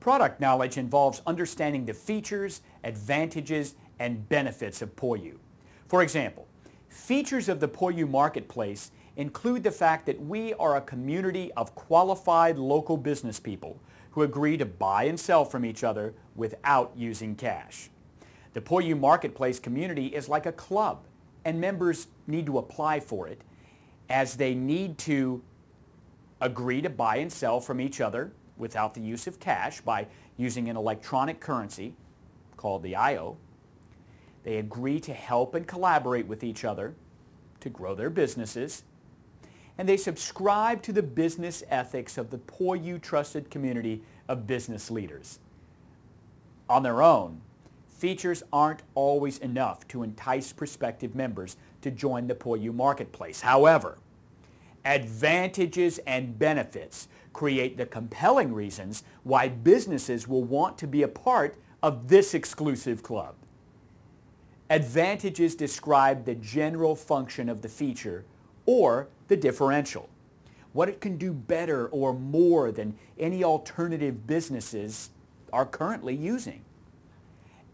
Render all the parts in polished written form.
Product knowledge involves understanding the features, advantages, and benefits of POiU. For example, features of the POiU marketplace include the fact that we are a community of qualified local business people who agree to buy and sell from each other without using cash. The POiU marketplace community is like a club, and members need to apply for it as they need to agree to buy and sell from each other without the use of cash by using an electronic currency called the POiU. They agree to help and collaborate with each other to grow their businesses, and they subscribe to the business ethics of the POiU trusted community of business leaders. On their own, features aren't always enough to entice prospective members to join the POiU marketplace. However, advantages and benefits create the compelling reasons why businesses will want to be a part of this exclusive club. Advantages describe the general function of the feature or the differential, what it can do better or more than any alternative businesses are currently using.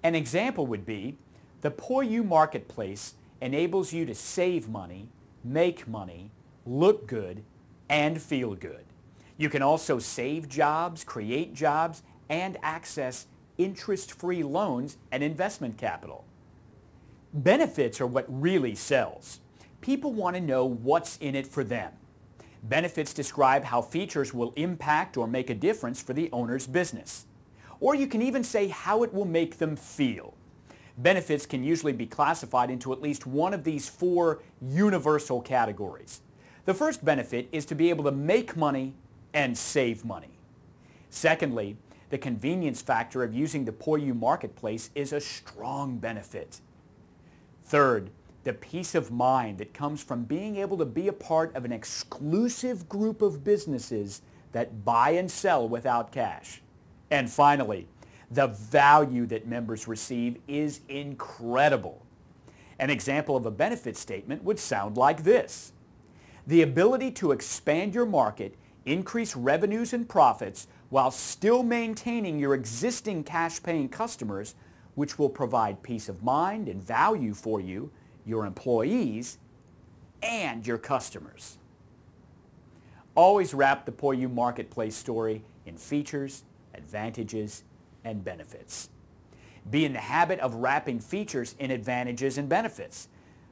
An example would be the POiU marketplace enables you to save money, make money, look good, and feel good. You can also save jobs, create jobs, and access interest-free loans and investment capital. Benefits are what really sells. People want to know what's in it for them. Benefits describe how features will impact or make a difference for the owner's business. Or you can even say how it will make them feel. Benefits can usually be classified into at least one of these four universal categories. The first benefit is to be able to make money and save money. Secondly, the convenience factor of using the POiU marketplace is a strong benefit. Third, the peace of mind that comes from being able to be a part of an exclusive group of businesses that buy and sell without cash. And finally, the value that members receive is incredible. An example of a benefit statement would sound like this: the ability to expand your market, increase revenues and profits while still maintaining your existing cash-paying customers, which will provide peace of mind and value for you, your employees, and your customers. Always wrap the POiU marketplace story in features, advantages, and benefits. Be in the habit of wrapping features in advantages and benefits.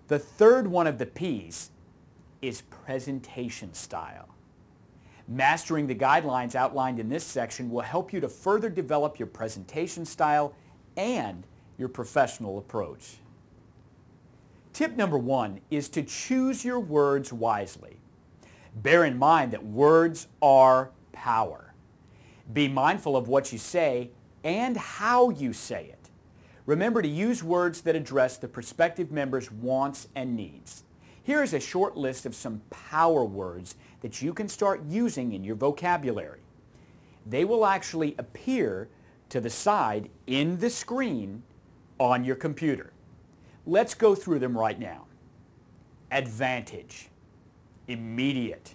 The third one of the P's is presentation style. Mastering the guidelines outlined in this section will help you to further develop your presentation style and your professional approach. Tip number 1 is to choose your words wisely. Bear in mind that words are power. Be mindful of what you say and how you say it. Remember to use words that address the prospective member's wants and needs. Here is a short list of some power words that you can start using in your vocabulary. They will actually appear to the side in the screen on your computer. Let's go through them right now. Advantage, immediate,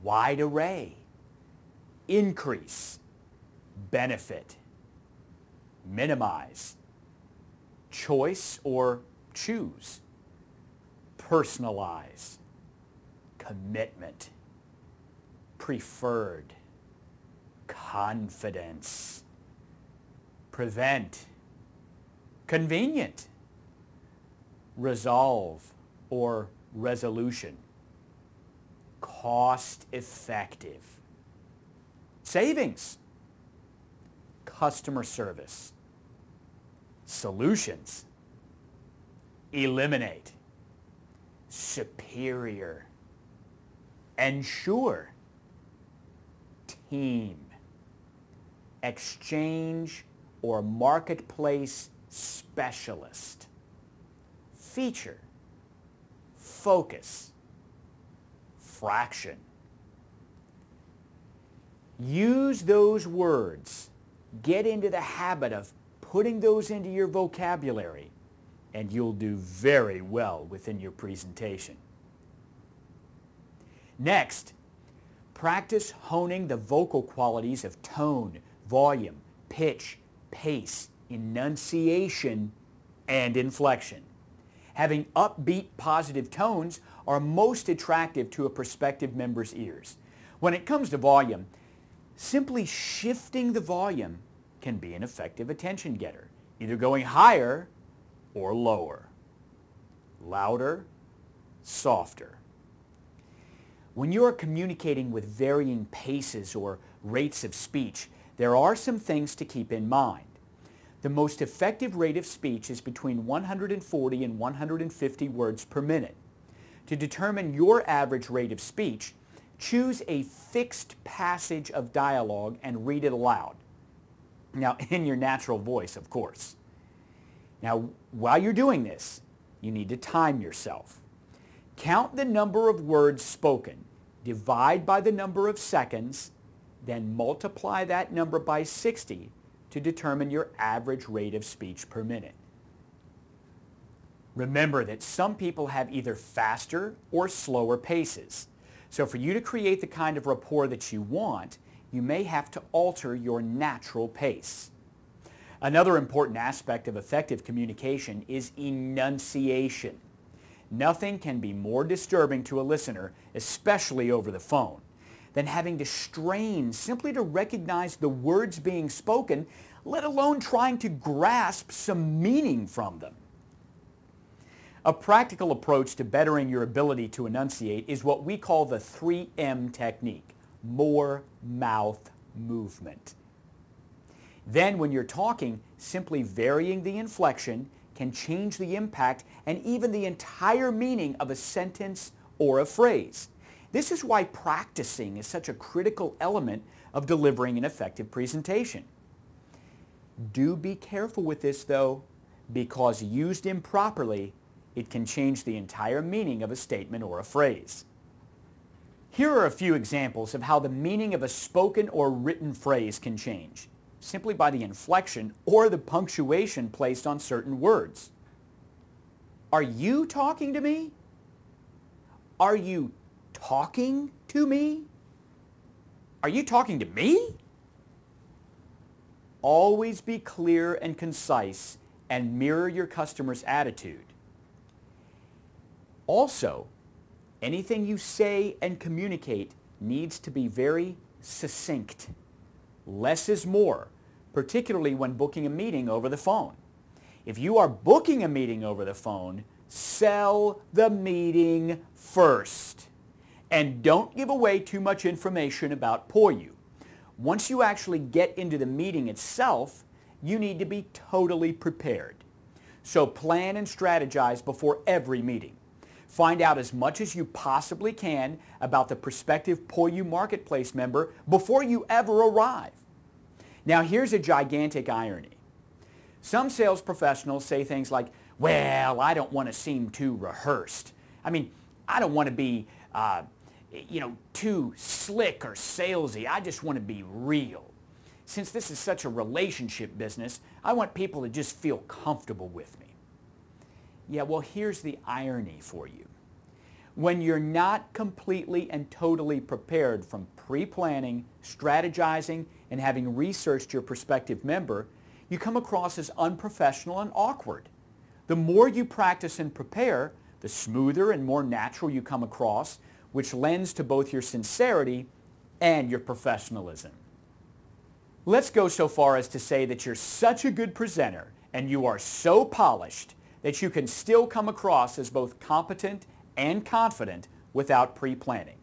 wide array, increase, benefit, minimize, choice or choose, personalize, commitment, preferred, confidence, prevent, convenient, resolve or resolution, cost effective, savings, customer service, solutions, eliminate, superior, ensure, team, exchange or marketplace specialist, feature, focus, fraction. Use those words. Get into the habit of putting those into your vocabulary, and you'll do very well within your presentation. Next, practice honing the vocal qualities of tone, volume, pitch, pace, enunciation, and inflection. Having upbeat, positive tones are most attractive to a prospective member's ears. When it comes to volume, simply shifting the volume can be an effective attention getter, either going higher or lower, louder, softer. When you are communicating with varying paces or rates of speech, there are some things to keep in mind. The most effective rate of speech is between 140 and 150 words per minute. To determine your average rate of speech, choose a fixed passage of dialogue and read it aloud. Now, in your natural voice, of course. Now, while you're doing this, you need to time yourself. Count the number of words spoken, divide by the number of seconds, then multiply that number by 60 to determine your average rate of speech per minute. Remember that some people have either faster or slower paces. So for you to create the kind of rapport that you want, you may have to alter your natural pace. Another important aspect of effective communication is enunciation. Nothing can be more disturbing to a listener, especially over the phone, than having to strain simply to recognize the words being spoken, let alone trying to grasp some meaning from them. A practical approach to bettering your ability to enunciate is what we call the 3M technique, more mouth movement. Then when you're talking, simply varying the inflection can change the impact and even the entire meaning of a sentence or a phrase. This is why practicing is such a critical element of delivering an effective presentation. Do be careful with this though, because used improperly, it can change the entire meaning of a statement or a phrase. Here are a few examples of how the meaning of a spoken or written phrase can change, simply by the inflection or the punctuation placed on certain words. Are you talking to me? Are you talking to me? Are you talking to me? Always be clear and concise and mirror your customer's attitude. Also, anything you say and communicate needs to be very succinct. Less is more, particularly when booking a meeting over the phone. If you are booking a meeting over the phone, sell the meeting first. And don't give away too much information about POiU. Once you actually get into the meeting itself, you need to be totally prepared. So plan and strategize before every meeting. Find out as much as you possibly can about the prospective POiU marketplace member before you ever arrive. Now here's a gigantic irony. Some sales professionals say things like, well, I don't want to seem too rehearsed. I don't want to be, too slick or salesy. I just want to be real. Since this is such a relationship business, I want people to just feel comfortable with me. Yeah, well, here's the irony for you. When you're not completely and totally prepared from pre-planning, strategizing, and having researched your prospective member, you come across as unprofessional and awkward. The more you practice and prepare, the smoother and more natural you come across, which lends to both your sincerity and your professionalism. Let's go so far as to say that you're such a good presenter and you are so polished that you can still come across as both competent and confident without pre-planning.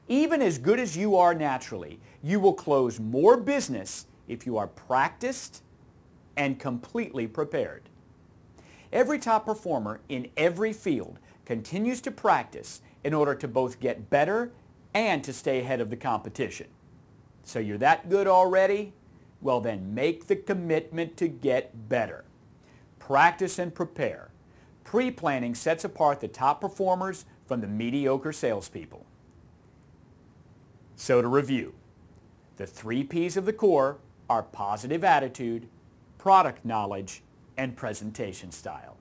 Even as good as you are naturally, you will close more business if you are practiced and completely prepared. Every top performer in every field continues to practice in order to both get better and to stay ahead of the competition. So you're that good already? Well then make the commitment to get better. Practice and prepare. Pre-planning sets apart the top performers from the mediocre salespeople. So to review, the 3 P's of the core are positive attitude, product knowledge, and presentation style.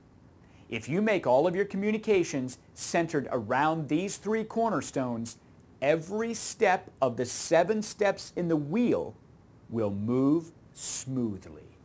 If you make all of your communications centered around these 3 cornerstones, every step of the 7 steps in the wheel will move smoothly.